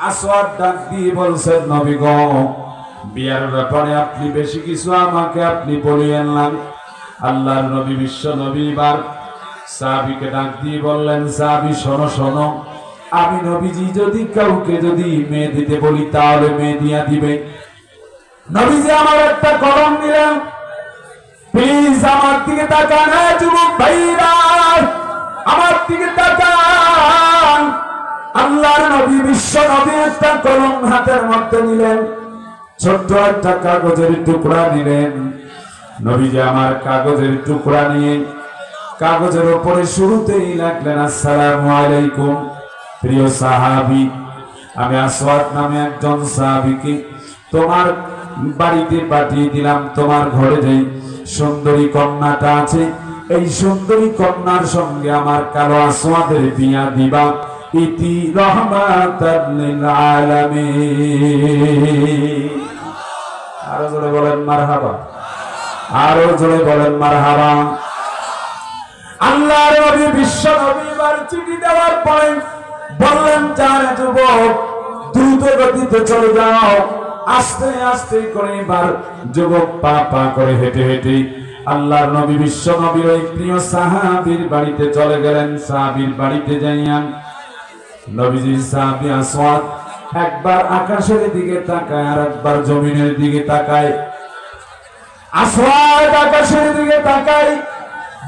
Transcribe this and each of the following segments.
আসওয়াদ ডাক দিয়ে বলছেন, নবী গো, বিয়ার ব্যাপারে আপনি বেশি কিছু আমাকে আপনি বলিয়েন না। আল্লাহর নবী বিশ্ব নবী এবার সাহাবীকে ডাক দিয়ে বললেন, সাহাবী শোনো শোনো, আমি নবীজি যদি কাউকে যদি মেয়ে দিতে বলি তাহলে মেয়ে দিয়া দিবে। নবীজি আমার একটা কলম দিলেন, প্লিজ আমার দিকে তাকান, যুবক ভাইরা আমার দিকে তাকান। আল্লাহর নবী বিশ্ব নবী একটা কলম হাতের মধ্যে নিলেন, ছোট্ট একটা কাগজের টুকরা নিলেন। নবীজি আমার কাগজের টুকরা নিয়ে কাগজের উপরে শুরুতেই লিখলেন, আসসালামু আলাইকুম প্রিয় সাহাবী, আমি আসওয়াদ নামে একজন সাহাবীকে তোমার বাড়িতে পাঠিয়ে দিলাম। তোমার ঘরে যেই সুন্দরী কন্যাটা আছে, এই সুন্দরী কন্যার সঙ্গে আমার কালো আসওয়াদের বিয়া দিবা। ইতি রহমাতাল লিল আলামিন। আরো জোরে বলেন মারহাবা, আরো জোরে বলেন মারহাবা। আল্লাহর নবী বিশ্ব নবী এবার চিঠি দেওয়ার পরে বললেন, যান যুবক দ্রুত গতিতে চলে যাও। আস্তে আস্তে করে এবার যুবক পা পা করে হেঁটে হেঁটে আল্লাহর নবী বিশ্ব নবীর ওই প্রিয় সাহাবীর বাড়িতে চলে গেলেন। সাহাবীর বাড়িতে যাইয়া নবীজির সাহাবী আসওয়াদ একবার আকাশের দিকে তাকায় আর একবার জমিনের দিকে তাকায়। আসওয়াদ আকাশের দিকে তাকায়,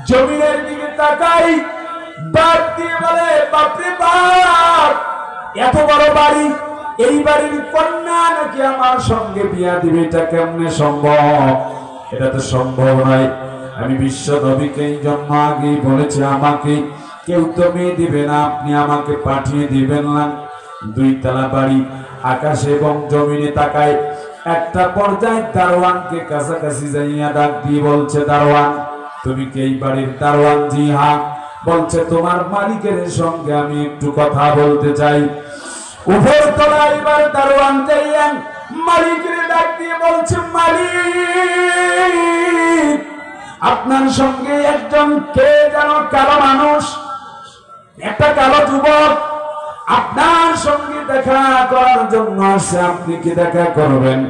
জমিনের দিকে তাকাই, ডাক দিয়ে বলে, বাপরে বাপ, এত বড় বাড়ি, এই বাড়ির কন্যা নাকি আমার সঙ্গে বিয়া দিবে? এটা কেমনে সম্ভব? এটা তো সম্ভব নয়। আমি বিশ্ব নবীকে এই জন্য আগেই বলেছি, আমাকে কেউ তো মেয়ে দিবে না, আপনি আমাকে পাঠিয়ে দিবেন না। 2 তলা বাড়ি, আকাশে এবং জমিনে তাকায়। একটা পর্যায়ে দারোয়ানকে কাছাকাছি যাইয়া ডাক দিয়ে বলছে, দারোয়ান তুমি কি এই বাড়ির দারোয়ান? জি হ্যাঁ। বলছে, তোমার মালিকের সঙ্গে আমি একটু কথা বলতে চাই। উপর তলায় এবার দারোয়ান যাইয়া মালিকের ডাক দিয়ে বলছে, মালিক আপনার সঙ্গে একজন কে যেন কালো মানুষ, একটা কালো যুবক আপনার সঙ্গে দেখা করার জন্য আসে, আপনি কি দেখা করবেন?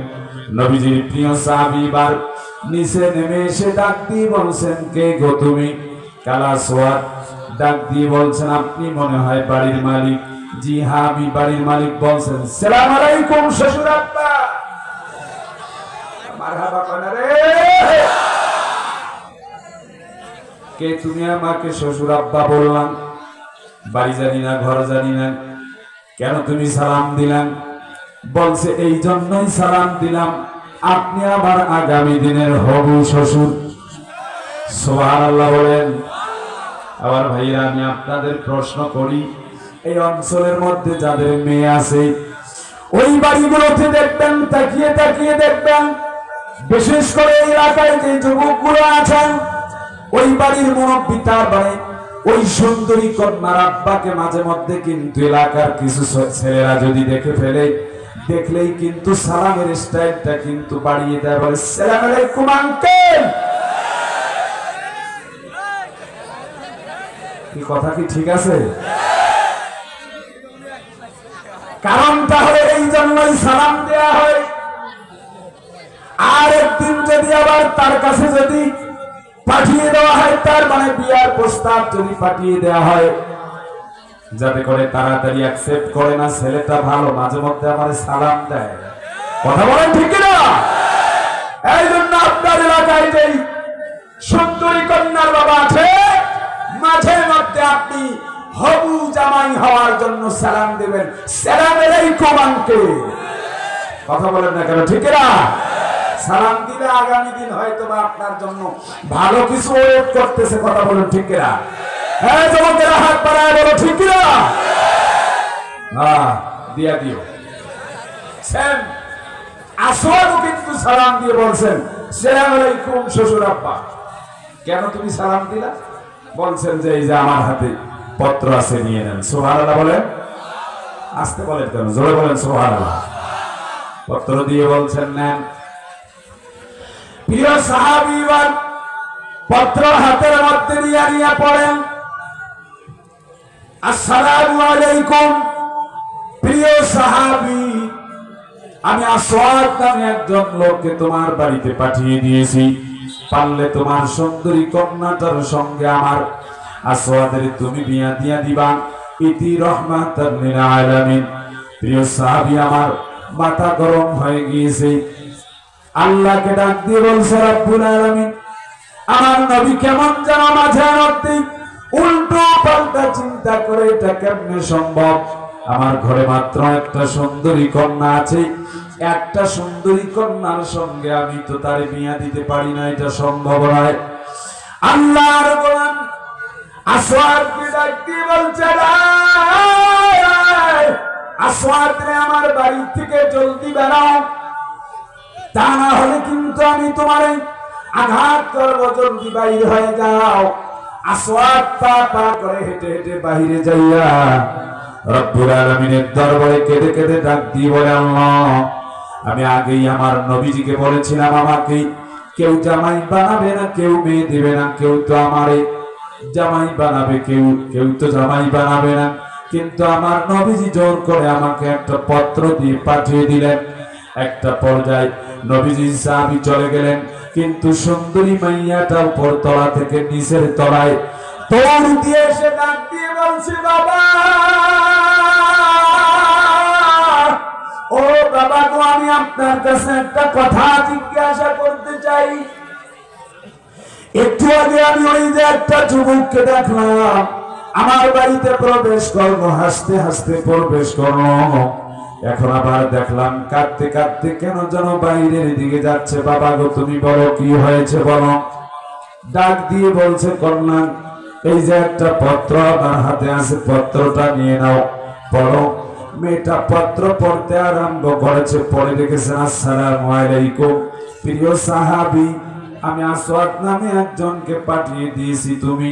নবীজির প্রিয় সাহাবী এবার নিচে নেমে এসে ডাক দিয়ে বলছেন, কে গো তুমি? কালা আসওয়াদ ডাক দিয়ে বলছেন, আপনি মনে হয় বাড়ির মালিক? জি হ্যাঁ আমি বাড়ির মালিক। বলছেন, সালাম আলাইকুম শ্বশুর আব্বা। মারহাবা কোন রে? কে তুমি আমাকে শ্বশুর আব্বা বললাম? বাড়ি জানি না, ঘর জানি না, কেন তুমি সালাম দিলাম? বলছে, এই জন্যই সালাম দিলাম, আপনি আমার আগামী দিনের হবু শ্বশুর। সুবহানাল্লাহ বলেন। আবার ভাইরা আমি আপনাদের প্রশ্ন করি, এই অঞ্চলের মধ্যে যাদের মেয়ে আছে ওই বাড়িগুলোতে দেখবেন, তাকিয়ে তাকিয়ে দেখবেন, বিশেষ করে এই এলাকায় যে যুবকগুলো আছেন, ওই বাড়ির মুরব্বী তার বাড়ি ওই সুন্দরী কন্যার আব্বাকে মাঝে মধ্যে কিন্তু এলাকার কিছু ছেলেরা যদি দেখে ফেলে, দেখলেই কিন্তু সালামের স্টাইলটা কিন্তু বাড়িয়ে দেয়, বলে সালাম আলাইকুম আঙ্কেল। কি কথা কি ঠিক আছে? কারণ তাহলে এই জন্যই সালাম দেয়া হয়। আর একদিন যদি আবার তার কাছে যদি পাঠিয়ে দেওয়া হয়, তার মানে বিয়ার প্রস্তাব যদি পাঠিয়ে দেওয়া হয়, যাতে করে তাড়াতাড়ি অ্যাকসেপ্ট করে না, ছেলেটা ভালো, মাঝে মধ্যে আমার সালাম দেয়। কথা বলেন ঠিক না? এই জন্য আপনার এলাকায় যেই সুন্দরী কন্যার বাবা আছে, মাঝে মধ্যে আপনি হবু জামাই হওয়ার জন্য সালাম দেবেন, সালাম আলাইকুম আঙ্কেল। কথা বলেন না কেন? ঠিক না? সালাম দিলে আগামী দিন হয়তো বা আপনার জন্য ভালো কিছু ওয়েট করতেছে। কথা বলেন ঠিক না? হ্যাঁ, যুবকেরা হাত বাড়ায় বলো ঠিক না? হ্যাঁ, দিয়া দিও। সেম আসওয়াদও কিন্তু সালাম দিয়ে বলছেন, সালাম আলাইকুম শ্বশুর আব্বা। কেন তুমি সালাম দিলা? বলছেন যে এই যে আমার হাতে পত্র আছে, নিয়ে নেন। সুবহানাল্লাহ বলেন। আসতে বলেন কেন? জোরে বলেন সুবহানাল্লাহ। পত্র দিয়ে বলছেন নেন। প্রিয় সাহাবীগণ পত্র হাতের মধ্যে নিয়ে পড়েন, আসসালামু আলাইকুম প্রিয় সাহাবী, আমি আসওয়াদ নামে একজন লোককে তোমার বাড়িতে পাঠিয়ে দিয়েছি, পারলে তোমার সুন্দরী কন্যাটার সঙ্গে আমার আসওয়াদের তুমি বিয়া দিয়া দিবা। ইতি রহমাতাল লিল আলামিন। প্রিয় সাহাবী, আমার মাথা গরম হয়ে গিয়েছে। আল্লাহকে ডাক দিয়ে বলছে, রব্বুল আলামিন, আমার নবী কেমন যেন মাঝে মধ্যে উল্টো পাল্টা চিন্তা করে, এটা কেমনে সম্ভব? আমার ঘরে মাত্র একটা সুন্দরী কন্যা আছে, একটা সুন্দরী কন্যার সঙ্গে আমি তো তার বিয়া দিতে পারি না, এটা সম্ভব নয়। আল্লাহর গোলাম আসওয়াদকে ডাক দিয়ে বলছে, আসওয়াদ রে, আমার বাড়ি থেকে জলদি বেরাও, তা না হলে কিন্তু আমি তোমার আঘাত করবো, জলদি বাইরে হয়ে যাও। আসওয়াদ পা পা করে হেঁটে হেঁটে বাইরে যাইয়া রব্বুল আলামিনের দরবারে কেঁদে কেঁদে ডাক দিয়ে বলে, আল্লাহ, আমি আগেই আমার নবীজিকে বলেছিলাম আমাকে কেউ জামাই বানাবে না, কেউ মেয়ে দিবে না, কেউ তো আমারে জামাই বানাবে, কেউ তো জামাই বানাবে না, কিন্তু আমার নবীজি জোর করে আমাকে একটা পত্র দিয়ে পাঠিয়ে দিলেন। একটা পর্যায়ে নবীজি সাহাবী চলে গেলেন, কিন্তু সুন্দরী মাইয়াটা উপর তলা থেকে নিচের তলায় দৌড় দিয়ে এসে ডাক দিয়ে বলছে, বাবা, ও বাবা গো, আমি আপনার কাছে একটা কথা জিজ্ঞাসা করতে চাই। একটু আগে আমি ওই যে একটা যুবককে দেখলাম আমার বাড়িতে প্রবেশ করলো, হাসতে হাসতে প্রবেশ করলো, এখন আবার দেখলাম কাঁদতে কাঁদতে কেন যেন বাইরের দিকে যাচ্ছে। বাবা গো, তুমি বলো কি হয়েছে বলো। ডাক দিয়ে বলছে, কন্যা, এই যে একটা পত্র আমার হাতে আছে, পত্রটা নিয়ে নাও, পড়ো। মেয়েটা পত্র পড়তে আরম্ভ করেছে, পড়ে দেখেছেন, আসসালামু আলাইকুম। প্রিয় সাহাবী, আমি আসওয়াদ নামে একজনকে পাঠিয়ে দিয়েছি, তুমি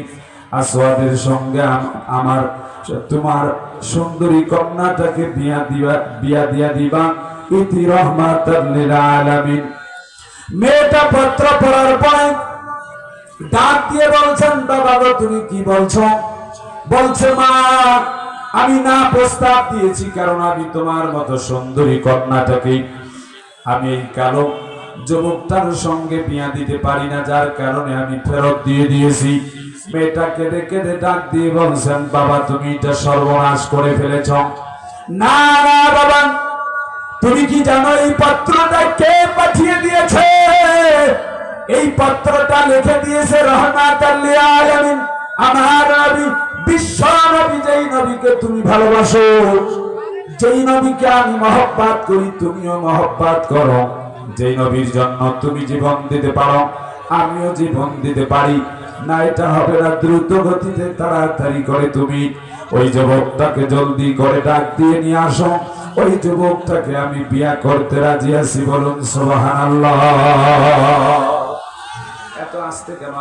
আসওয়াদের সঙ্গে আমার তোমার সুন্দরী কন্যাটাকে বিয়া দিয়া দিবা। ইতি রহমাতাল লিল আলামিন। মেয়েটা পত্র পড়ার পরে ডাক দিয়ে বলছেন, বাবা গো, তুমি কি বলছো? বলছে, মা, আমি না প্রস্তাব দিয়েছি, কারণ আমি তোমার মতো সুন্দরী কন্যাটাকে আমি এই কালো যুবকটার সঙ্গে বিয়া দিতে পারি না, যার কারণে আমি ফেরত দিয়ে দিয়েছি। মেয়েটা কেঁদে কেঁদে ডাক দিয়ে বলছেন, বাবা, তুমি এটা সর্বনাশ করে ফেলেছ। না না বাবা, তুমি কি জানো এই পত্রটা কে পাঠিয়ে দিয়েছে? এই পত্রটা লিখে দিয়েছে রহমাতাল লিল আলামিন, আমার নবী, বিশ্ব নবী, যেই নবীকে তুমি ভালোবাসো, যেই নবীকে আমি মহব্বত করি, তুমিও মহব্বত করো, যেই নবীর জন্য তুমি জীবন দিতে পারো, আমিও জীবন দিতে পারি। না, এটা হবে না, দ্রুত গতিতে তাড়াতাড়ি করে তুমি ওই যুবকটাকে জলদি করে ডাক দিয়ে নিয়ে আসো, ওই যুবকটাকে আমি বিয়া করতে রাজি আছি। বলুন সুবহানাল্লাহ। এত আস্তে কেন?